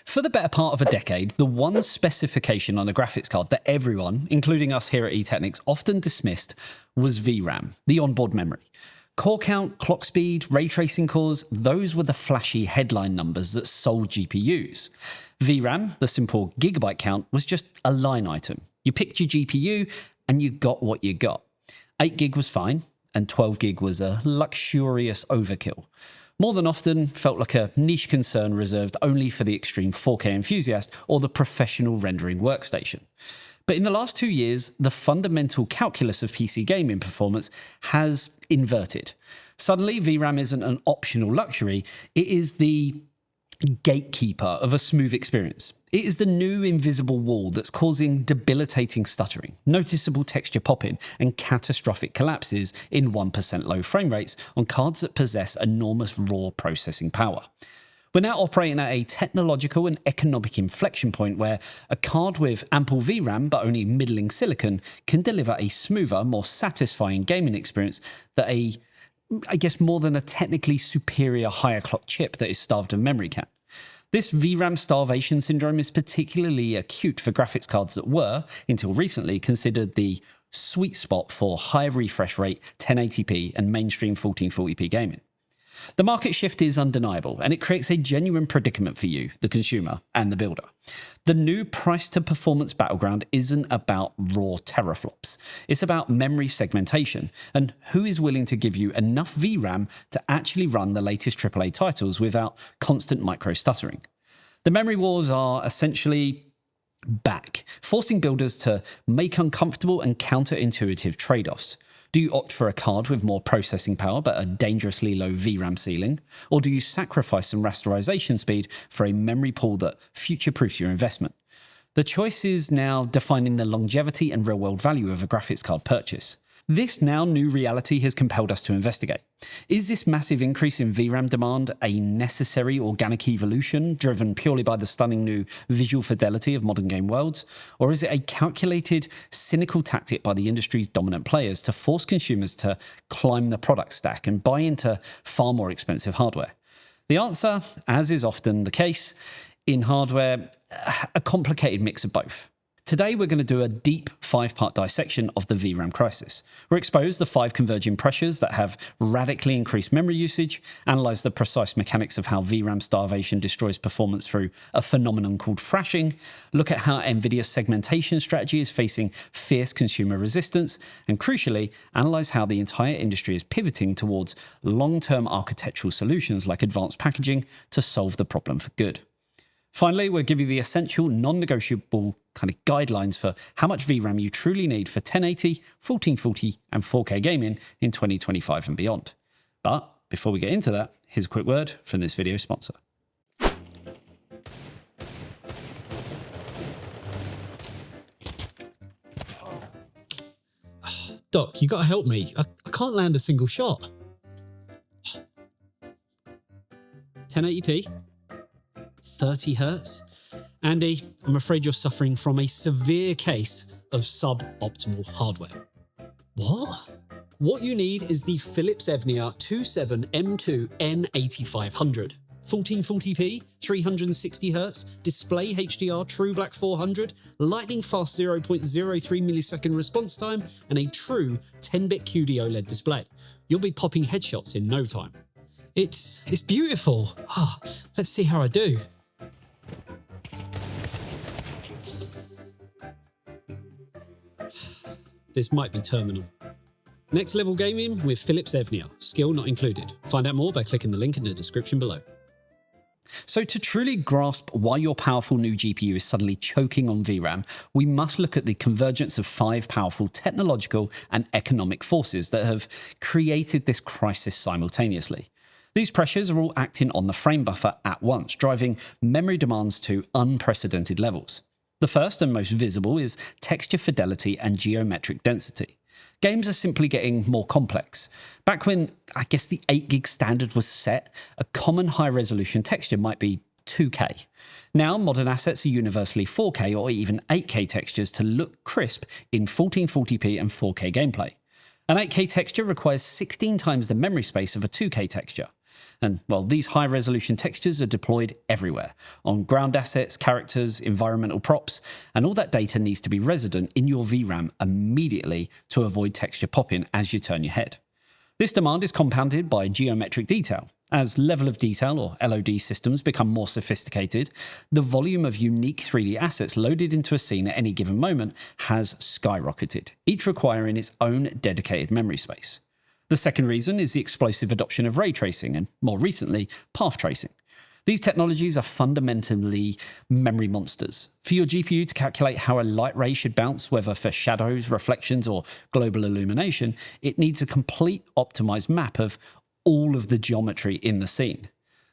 For the better part of a decade, the one specification on a graphics card that everyone, including us here at eTeknix, often dismissed was VRAM, the onboard memory. Core count, clock speed, ray tracing cores, those were the flashy headline numbers that sold GPUs. VRAM, the simple gigabyte count, was just a line item. You picked your GPU and you got what you got. 8 gig was fine, and 12 gig was a luxurious overkill. More than often, felt like a niche concern reserved only for the extreme 4K enthusiast or the professional rendering workstation. But in the last 2 years, the fundamental calculus of PC gaming performance has inverted. Suddenly, VRAM isn't an optional luxury, it is the gatekeeper of a smooth experience. It is the new invisible wall that's causing debilitating stuttering, noticeable texture popping, and catastrophic collapses in 1% low frame rates on cards that possess enormous raw processing power. We're now operating at a technological and economic inflection point where a card with ample VRAM but only middling silicon can deliver a smoother, more satisfying gaming experience that more than a technically superior higher clock chip that is starved of memory can. This VRAM starvation syndrome is particularly acute for graphics cards that were, until recently, considered the sweet spot for high refresh rate 1080p and mainstream 1440p gaming. The market shift is undeniable, and it creates a genuine predicament for you, the consumer, and the builder. The new price-to-performance battleground isn't about raw teraflops. It's about memory segmentation, and who is willing to give you enough VRAM to actually run the latest AAA titles without constant micro-stuttering. The memory wars are essentially back, forcing builders to make uncomfortable and counterintuitive trade-offs. Do you opt for a card with more processing power but a dangerously low VRAM ceiling? Or do you sacrifice some rasterization speed for a memory pool that future-proofs your investment? The choice is now defining the longevity and real-world value of a graphics card purchase. This now new reality has compelled us to investigate. Is this massive increase in VRAM demand a necessary organic evolution driven purely by the stunning new visual fidelity of modern game worlds? Or is it a calculated, cynical tactic by the industry's dominant players to force consumers to climb the product stack and buy into far more expensive hardware? The answer, as is often the case in hardware, a complicated mix of both. Today, we're going to do a deep 5-part dissection of the VRAM crisis. We'll expose the 5 converging pressures that have radically increased memory usage, analyse the precise mechanics of how VRAM starvation destroys performance through a phenomenon called thrashing, look at how NVIDIA's segmentation strategy is facing fierce consumer resistance, and crucially, analyse how the entire industry is pivoting towards long-term architectural solutions like advanced packaging to solve the problem for good. Finally, we'll give you the essential, non-negotiable kind of guidelines for how much VRAM you truly need for 1080, 1440 and 4K gaming in 2025 and beyond. But before we get into that, here's a quick word from this video sponsor. Doc, you gotta help me. I can't land a single shot. 1080p, 30 Hz. Andy, I'm afraid you're suffering from a severe case of suboptimal hardware. What? What you need is the Philips Evnia 27M2 N8500. 1440p, 360 Hz, display HDR True Black 400, lightning fast 0.03 millisecond response time, and a true 10-bit QD OLED display. You'll be popping headshots in no time. It's beautiful. Let's see how I do. This might be terminal. Next level gaming with Philips Evnia, skill not included. Find out more by clicking the link in the description below. So to truly grasp why your powerful new GPU is suddenly choking on VRAM, we must look at the convergence of 5 powerful technological and economic forces that have created this crisis simultaneously. These pressures are all acting on the frame buffer at once, driving memory demands to unprecedented levels. The first and most visible is texture fidelity and geometric density. Games are simply getting more complex. Back when, the 8 gig standard was set, a common high-resolution texture might be 2K. Now, modern assets are universally 4K or even 8K textures to look crisp in 1440p and 4K gameplay. An 8K texture requires 16 times the memory space of a 2K texture. And, well, these high-resolution textures are deployed everywhere, on ground assets, characters, environmental props, and all that data needs to be resident in your VRAM immediately to avoid texture popping as you turn your head. This demand is compounded by geometric detail. As level of detail, or LOD systems, become more sophisticated, the volume of unique 3D assets loaded into a scene at any given moment has skyrocketed, each requiring its own dedicated memory space. The second reason is the explosive adoption of ray tracing and, more recently, path tracing. These technologies are fundamentally memory monsters. For your GPU to calculate how a light ray should bounce, whether for shadows, reflections, or global illumination, it needs a complete optimized map of all of the geometry in the scene.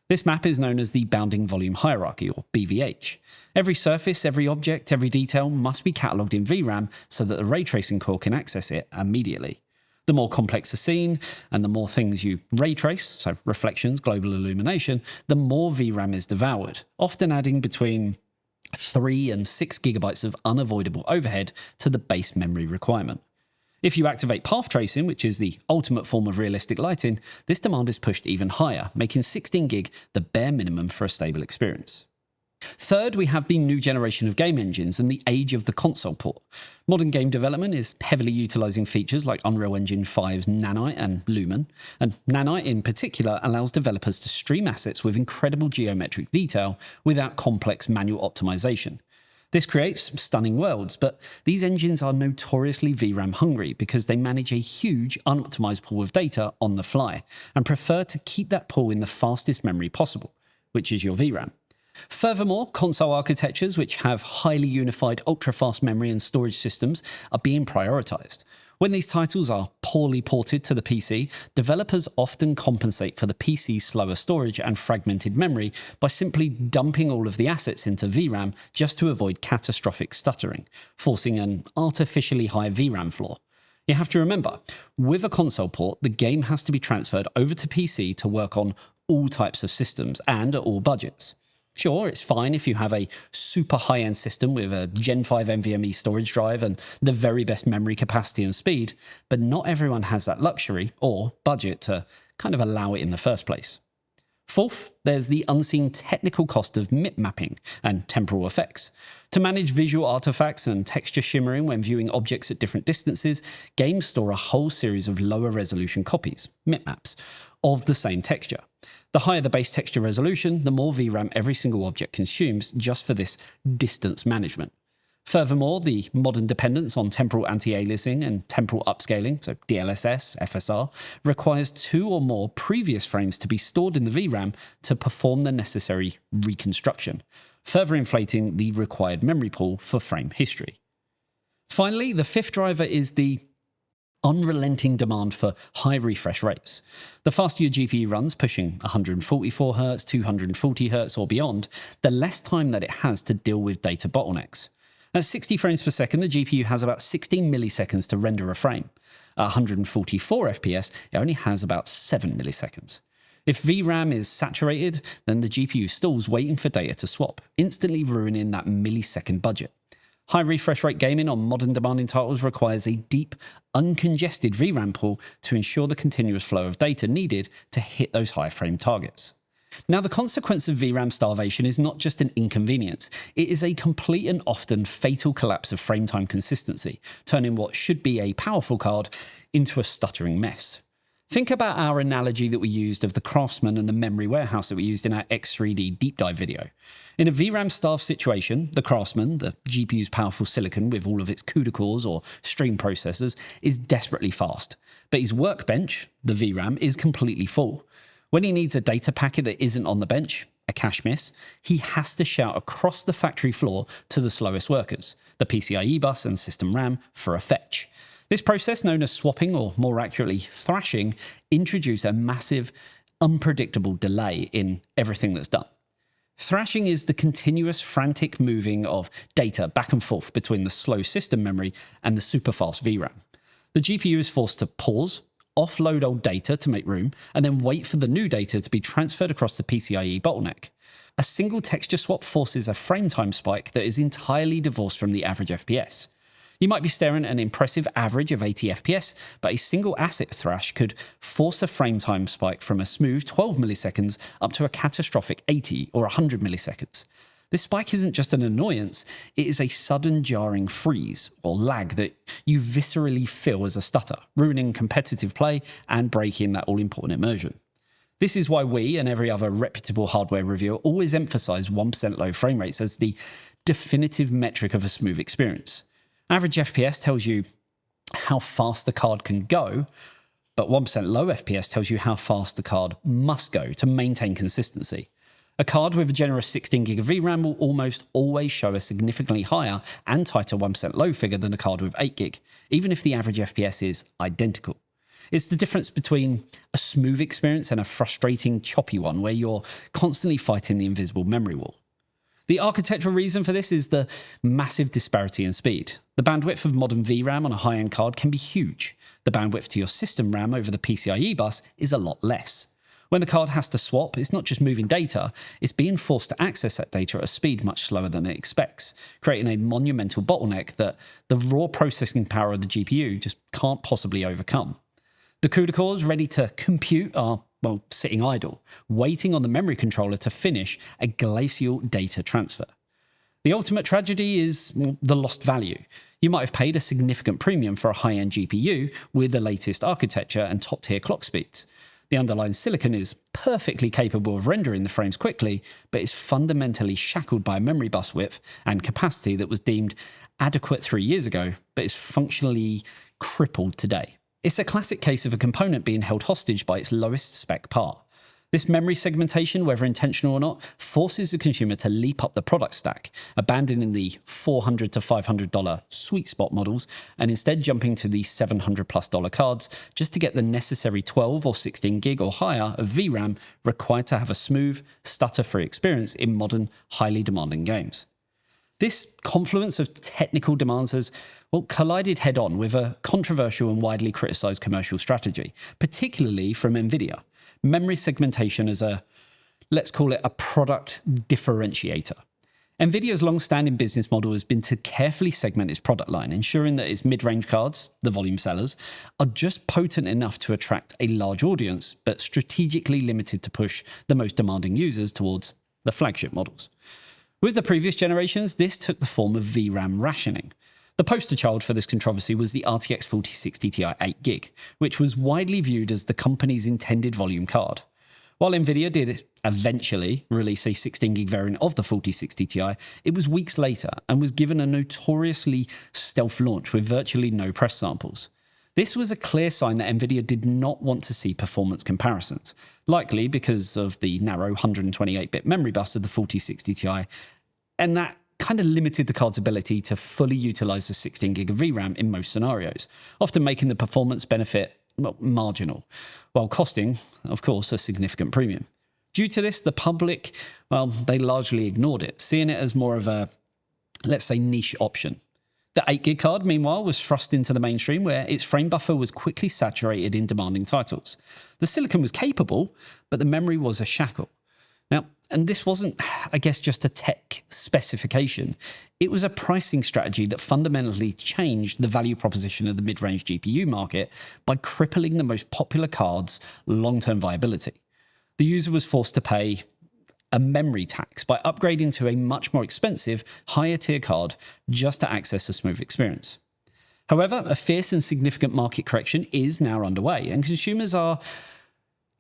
This map is known as the bounding volume hierarchy, or BVH. Every surface, every object, every detail must be catalogued in VRAM so that the ray tracing core can access it immediately. The more complex the scene, and the more things you ray trace, so reflections, global illumination, the more VRAM is devoured, often adding between 3 and 6 gigabytes of unavoidable overhead to the base memory requirement. If you activate path tracing, which is the ultimate form of realistic lighting, this demand is pushed even higher, making 16 gig the bare minimum for a stable experience. Third, we have the new generation of game engines and the age of the console port. Modern game development is heavily utilizing features like Unreal Engine 5's Nanite and Lumen, and Nanite in particular allows developers to stream assets with incredible geometric detail without complex manual optimization. This creates stunning worlds, but these engines are notoriously VRAM hungry because they manage a huge unoptimized pool of data on the fly and prefer to keep that pool in the fastest memory possible, which is your VRAM. Furthermore, console architectures which have highly unified ultra-fast memory and storage systems are being prioritized. When these titles are poorly ported to the PC, developers often compensate for the PC's slower storage and fragmented memory by simply dumping all of the assets into VRAM just to avoid catastrophic stuttering, forcing an artificially high VRAM floor. You have to remember, with a console port, the game has to be transferred over to PC to work on all types of systems and at all budgets. Sure, it's fine if you have a super high-end system with a Gen 5 NVMe storage drive and the very best memory capacity and speed, but not everyone has that luxury or budget to kind of allow it in the first place. Fourth, there's the unseen technical cost of MIP mapping and temporal effects. To manage visual artifacts and texture shimmering when viewing objects at different distances, games store a whole series of lower resolution copies, MIP maps, of the same texture. The higher the base texture resolution, the more VRAM every single object consumes just for this distance management. Furthermore, the modern dependence on temporal anti-aliasing and temporal upscaling, so DLSS, FSR, requires 2 or more previous frames to be stored in the VRAM to perform the necessary reconstruction, further inflating the required memory pool for frame history. Finally, the fifth driver is the unrelenting demand for high refresh rates. The faster your GPU runs, pushing 144Hz, 240Hz or beyond, the less time that it has to deal with data bottlenecks. At 60 frames per second, the GPU has about 16 milliseconds to render a frame. At 144 FPS, it only has about 7 milliseconds. If VRAM is saturated, then the GPU stalls waiting for data to swap, instantly ruining that millisecond budget. High refresh rate gaming on modern demanding titles requires a deep, uncongested VRAM pool to ensure the continuous flow of data needed to hit those high frame targets. Now, the consequence of VRAM starvation is not just an inconvenience, it is a complete and often fatal collapse of frame time consistency, turning what should be a powerful card into a stuttering mess. Think about our analogy that we used of the Craftsman and the memory warehouse that we used in our X3D deep dive video. In a VRAM-starved situation, the Craftsman, the GPU's powerful silicon with all of its CUDA cores or stream processors, is desperately fast. But his workbench, the VRAM, is completely full. When he needs a data packet that isn't on the bench, a cache miss, he has to shout across the factory floor to the slowest workers, the PCIe bus and system RAM, for a fetch. This process, known as swapping, or more accurately, thrashing, introduces a massive, unpredictable delay in everything that's done. Thrashing is the continuous, frantic moving of data back and forth between the slow system memory and the super-fast VRAM. The GPU is forced to pause, offload old data to make room, and then wait for the new data to be transferred across the PCIe bottleneck. A single texture swap forces a frame time spike that is entirely divorced from the average FPS. You might be staring at an impressive average of 80 FPS, but a single asset thrash could force a frame time spike from a smooth 12 milliseconds up to a catastrophic 80 or 100 milliseconds. This spike isn't just an annoyance, it is a sudden jarring freeze or lag that you viscerally feel as a stutter, ruining competitive play and breaking that all-important immersion. This is why we and every other reputable hardware reviewer always emphasize 1% low frame rates as the definitive metric of a smooth experience. Average FPS tells you how fast the card can go, but 1% low FPS tells you how fast the card must go to maintain consistency. A card with a generous 16GB of VRAM will almost always show a significantly higher and tighter 1% low figure than a card with 8GB, even if the average FPS is identical. It's the difference between a smooth experience and a frustrating, choppy one where you're constantly fighting the invisible memory wall. The architectural reason for this is the massive disparity in speed. The bandwidth of modern VRAM on a high-end card can be huge. The bandwidth to your system RAM over the PCIe bus is a lot less. When the card has to swap, it's not just moving data, it's being forced to access that data at a speed much slower than it expects, creating a monumental bottleneck that the raw processing power of the GPU just can't possibly overcome. The CUDA cores ready to compute are, sitting idle, waiting on the memory controller to finish a glacial data transfer. The ultimate tragedy is the lost value. You might have paid a significant premium for a high-end GPU with the latest architecture and top-tier clock speeds. The underlying silicon is perfectly capable of rendering the frames quickly, but is fundamentally shackled by a memory bus width and capacity that was deemed adequate 3 years ago, but is functionally crippled today. It's a classic case of a component being held hostage by its lowest spec part. This memory segmentation, whether intentional or not, forces the consumer to leap up the product stack, abandoning the $400 to $500 sweet spot models and instead jumping to the $700+ cards just to get the necessary 12 or 16 gig or higher of VRAM required to have a smooth, stutter-free experience in modern, highly demanding games. This confluence of technical demands has collided head-on with a controversial and widely criticised commercial strategy, particularly from NVIDIA. Memory segmentation as let's call it a product differentiator. NVIDIA's long-standing business model has been to carefully segment its product line, ensuring that its mid-range cards, the volume sellers, are just potent enough to attract a large audience, but strategically limited to push the most demanding users towards the flagship models. With the previous generations, this took the form of VRAM rationing. The poster child for this controversy was the RTX 4060 Ti 8GB, which was widely viewed as the company's intended volume card. While NVIDIA did eventually release a 16GB variant of the 4060 Ti, it was weeks later and was given a notoriously stealth launch with virtually no press samples. This was a clear sign that NVIDIA did not want to see performance comparisons, likely because of the narrow 128-bit memory bus of the 4060 Ti, and that kind of limited the card's ability to fully utilize the 16GB of VRAM in most scenarios, often making the performance benefit marginal, while costing, of course, a significant premium. Due to this, the public, they largely ignored it, seeing it as more of a, let's say, niche option. The 8GB card, meanwhile, was thrust into the mainstream where its frame buffer was quickly saturated in demanding titles. The silicon was capable, but the memory was a shackle. Now, and this wasn't, I guess, just a tech specification. It was a pricing strategy that fundamentally changed the value proposition of the mid-range GPU market by crippling the most popular cards' long-term viability. The user was forced to pay a memory tax by upgrading to a much more expensive, higher-tier card just to access a smooth experience. However, a fierce and significant market correction is now underway, and consumers are,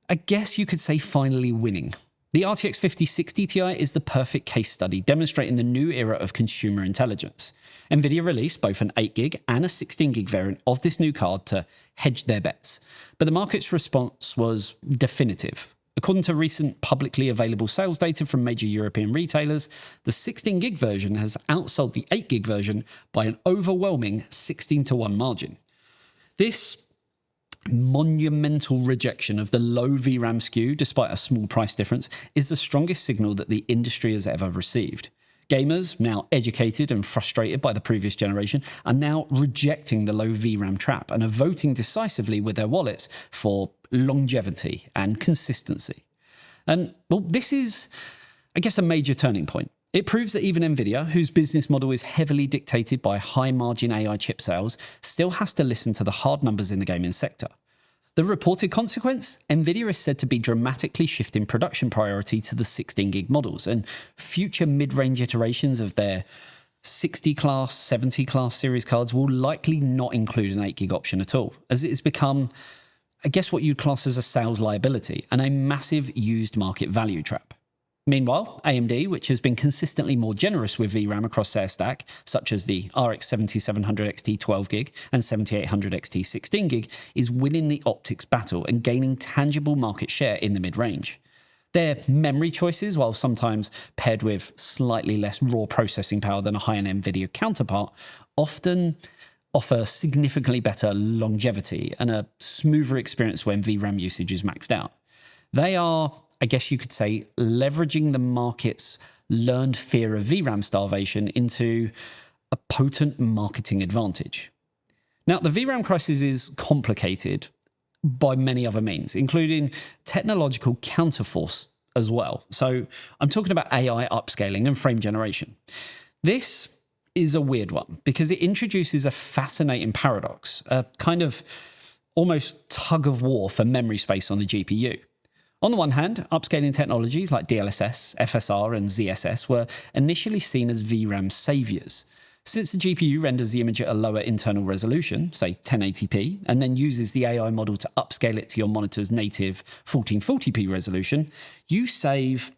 I guess you could say, finally winning. The RTX 5060 Ti is the perfect case study demonstrating the new era of consumer intelligence. NVIDIA released both an 8GB and a 16GB variant of this new card to hedge their bets, but the market's response was definitive. According to recent publicly available sales data from major European retailers, the 16GB version has outsold the 8GB version by an overwhelming 16-to-1 margin. This monumental rejection of the low VRAM SKU, despite a small price difference, is the strongest signal that the industry has ever received. Gamers, now educated and frustrated by the previous generation, are now rejecting the low VRAM trap and are voting decisively with their wallets for longevity and consistency. And, this is, I guess, a major turning point. It proves that even Nvidia, whose business model is heavily dictated by high-margin AI chip sales, still has to listen to the hard numbers in the gaming sector. The reported consequence? Nvidia is said to be dramatically shifting production priority to the 16 gig models, and future mid-range iterations of their 60 class, 70 class series cards will likely not include an 8 gig option at all, as it has become, I guess, what you'd class as a sales liability and a massive used market value trap. Meanwhile, AMD, which has been consistently more generous with VRAM across their stack, such as the RX 7700 XT 12GB and 7800 XT 16GB, is winning the optics battle and gaining tangible market share in the mid-range. Their memory choices, while sometimes paired with slightly less raw processing power than a high-end NVIDIA counterpart, often offer significantly better longevity and a smoother experience when VRAM usage is maxed out. They are, I guess you could say, leveraging the market's learned fear of VRAM starvation into a potent marketing advantage. Now, the VRAM crisis is complicated by many other means, including technological counterforce as well. So I'm talking about AI upscaling and frame generation. This is a weird one because it introduces a fascinating paradox, a kind of almost tug of war for memory space on the GPU. On the one hand, upscaling technologies like DLSS, FSR, and ZSS were initially seen as VRAM saviors. Since the GPU renders the image at a lower internal resolution, say 1080p, and then uses the AI model to upscale it to your monitor's native 1440p resolution, you save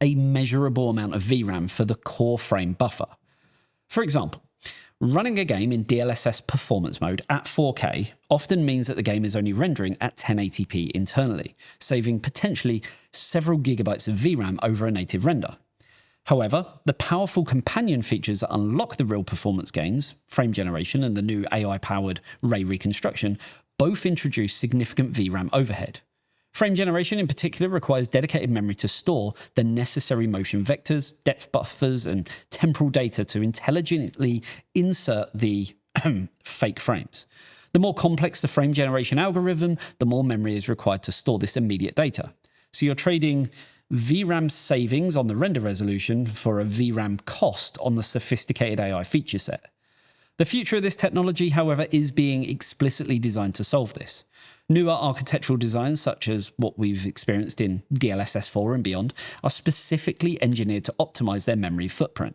a measurable amount of VRAM for the core frame buffer. For example, running a game in DLSS performance mode at 4K often means that the game is only rendering at 1080p internally, saving potentially several gigabytes of VRAM over a native render. However, the powerful companion features that unlock the real performance gains, frame generation and the new AI-powered ray reconstruction, both introduce significant VRAM overhead. Frame generation in particular requires dedicated memory to store the necessary motion vectors, depth buffers, and temporal data to intelligently insert the fake frames. The more complex the frame generation algorithm, the more memory is required to store this immediate data. So you're trading VRAM savings on the render resolution for a VRAM cost on the sophisticated AI feature set. The future of this technology, however, is being explicitly designed to solve this. Newer architectural designs, such as what we've experienced in DLSS 4 and beyond, are specifically engineered to optimize their memory footprint.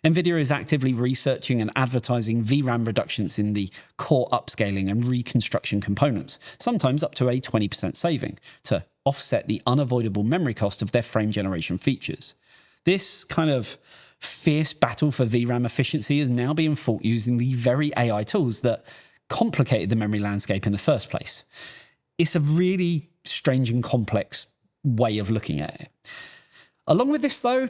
NVIDIA is actively researching and advertising VRAM reductions in the core upscaling and reconstruction components, sometimes up to a 20% saving, to offset the unavoidable memory cost of their frame generation features. This kind of fierce battle for VRAM efficiency is now being fought using the very AI tools that complicated the memory landscape in the first place. It's a really strange and complex way of looking at it. Along with this, though,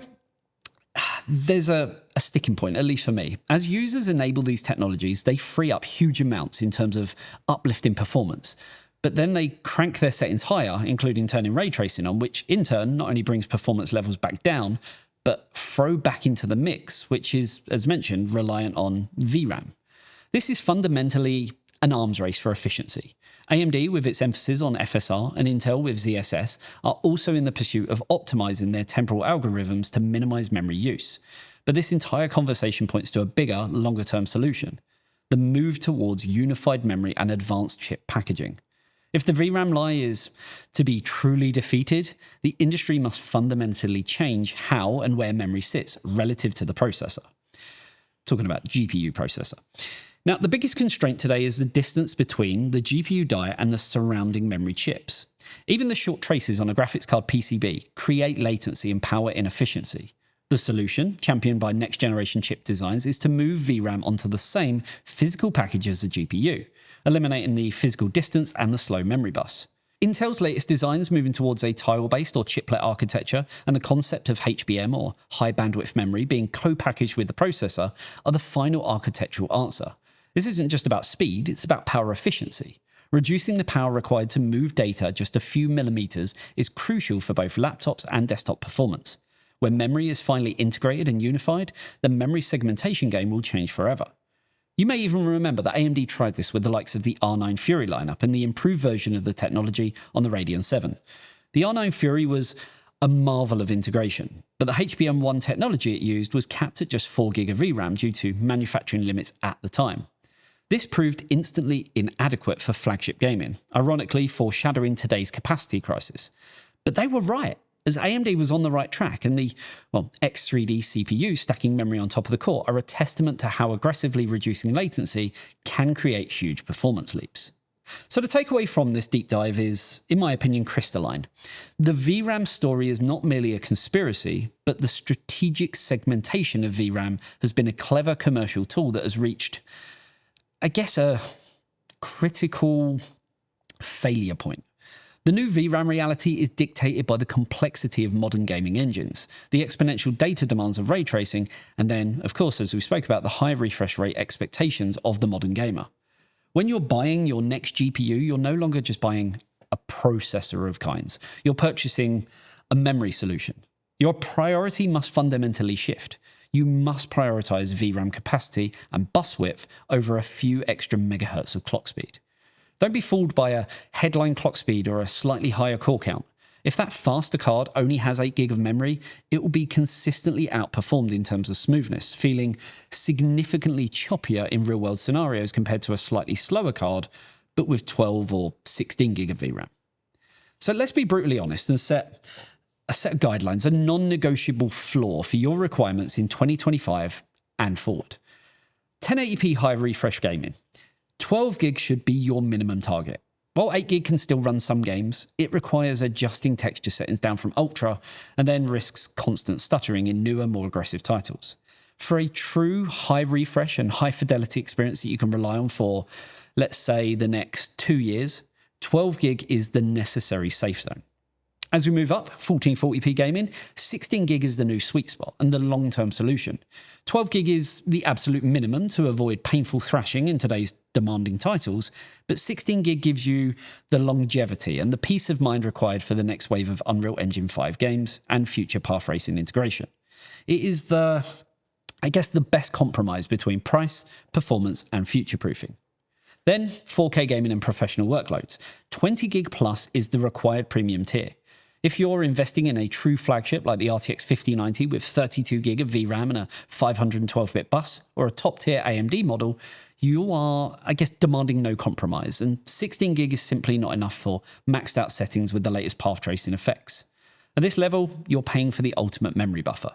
there's a sticking point, at least for me. As users enable these technologies, they free up huge amounts in terms of uplifting performance. But then they crank their settings higher, including turning ray tracing on, which in turn not only brings performance levels back down, but throw back into the mix, which is, as mentioned, reliant on VRAM. This is fundamentally an arms race for efficiency. AMD, with its emphasis on FSR, and Intel with ZSS, are also in the pursuit of optimizing their temporal algorithms to minimize memory use. But this entire conversation points to a bigger, longer-term solution: the move towards unified memory and advanced chip packaging. If the VRAM lie is to be truly defeated, the industry must fundamentally change how and where memory sits relative to the processor. Talking about GPU processor. Now, the biggest constraint today is the distance between the GPU die and the surrounding memory chips. Even the short traces on a graphics card PCB create latency and power inefficiency. The solution, championed by next-generation chip designs, is to move VRAM onto the same physical package as the GPU, eliminating the physical distance and the slow memory bus. Intel's latest designs, moving towards a tile-based or chiplet architecture, and the concept of HBM or high bandwidth memory being co-packaged with the processor, are the final architectural answer. This isn't just about speed, it's about power efficiency. Reducing the power required to move data just a few millimeters is crucial for both laptops and desktop performance. When memory is finally integrated and unified, the memory segmentation game will change forever. You may even remember that AMD tried this with the likes of the R9 Fury lineup and the improved version of the technology on the Radeon 7. The R9 Fury was a marvel of integration. But the HBM1 technology it used was capped at just 4 gig of VRAM due to manufacturing limits at the time. This proved instantly inadequate for flagship gaming, ironically foreshadowing today's capacity crisis. But they were right, as AMD was on the right track, and the X3D CPU stacking memory on top of the core are a testament to how aggressively reducing latency can create huge performance leaps. So the takeaway from this deep dive is, in my opinion, crystalline. The VRAM story is not merely a conspiracy, but the strategic segmentation of VRAM has been a clever commercial tool that has reached, I guess, a critical failure point. The new VRAM reality is dictated by the complexity of modern gaming engines, the exponential data demands of ray tracing, and then, of course, as we spoke about, the high refresh rate expectations of the modern gamer. When you're buying your next GPU, you're no longer just buying a processor of kinds. You're purchasing a memory solution. Your priority must fundamentally shift. You must prioritize VRAM capacity and bus width over a few extra megahertz of clock speed. Don't be fooled by a headline clock speed or a slightly higher core count. If that faster card only has 8 gig of memory, it will be consistently outperformed in terms of smoothness, feeling significantly choppier in real-world scenarios compared to a slightly slower card, but with 12 or 16 gig of VRAM. So let's be brutally honest and set a set of guidelines, a non-negotiable floor for your requirements in 2025 and forward. 1080p high refresh gaming. 12 gig should be your minimum target. While 8 gig can still run some games, it requires adjusting texture settings down from ultra and then risks constant stuttering in newer, more aggressive titles. For a true high refresh and high fidelity experience that you can rely on for, let's say, the next 2 years, 12 gig is the necessary safe zone. As we move up, 1440p gaming, 16 gig is the new sweet spot and the long-term solution. 12 gig is the absolute minimum to avoid painful thrashing in today's demanding titles, but 16 gig gives you the longevity and the peace of mind required for the next wave of Unreal Engine 5 games and future path racing integration. It is the best compromise between price, performance, and future-proofing. Then, 4K gaming and professional workloads. 20 gig plus is the required premium tier. If you're investing in a true flagship like the RTX 5090 with 32 gig of VRAM and a 512-bit bus, or a top-tier AMD model, you are, demanding no compromise, and 16 gig is simply not enough for maxed out settings with the latest path tracing effects. At this level, you're paying for the ultimate memory buffer.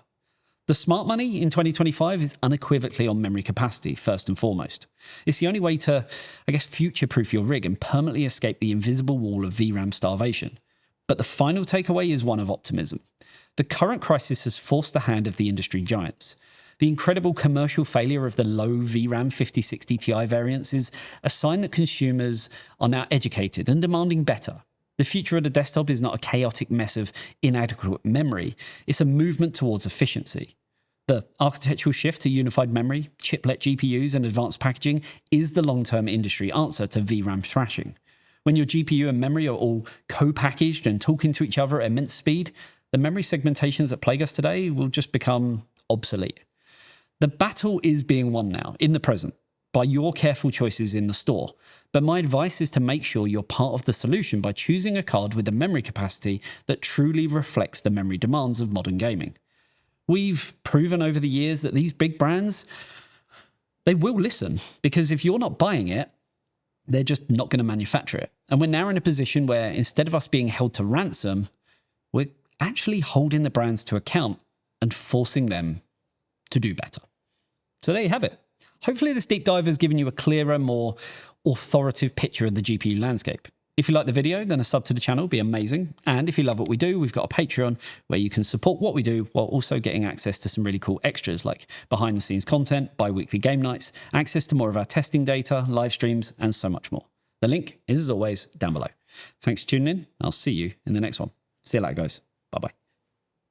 The smart money in 2025 is unequivocally on memory capacity, first and foremost. It's the only way to, future-proof your rig and permanently escape the invisible wall of VRAM starvation. But the final takeaway is one of optimism. The current crisis has forced the hand of the industry giants. The incredible commercial failure of the low VRAM 5060 Ti variants is a sign that consumers are now educated and demanding better. The future of the desktop is not a chaotic mess of inadequate memory, it's a movement towards efficiency. The architectural shift to unified memory, chiplet GPUs, and advanced packaging is the long-term industry answer to VRAM thrashing. When your GPU and memory are all co-packaged and talking to each other at immense speed, the memory segmentations that plague us today will just become obsolete. The battle is being won now, in the present, by your careful choices in the store. But my advice is to make sure you're part of the solution by choosing a card with a memory capacity that truly reflects the memory demands of modern gaming. We've proven over the years that these big brands, they will listen, because if you're not buying it, they're just not going to manufacture it. And we're now in a position where instead of us being held to ransom, we're actually holding the brands to account and forcing them to do better. So there you have it. Hopefully this deep dive has given you a clearer, more authoritative picture of the GPU landscape. If you like the video, then a sub to the channel would be amazing. And if you love what we do, we've got a Patreon where you can support what we do while also getting access to some really cool extras like behind the scenes content, bi-weekly game nights, access to more of our testing data, live streams, and so much more. The link is, as always, down below. Thanks for tuning in. I'll see you in the next one. See you later, guys. Bye-bye.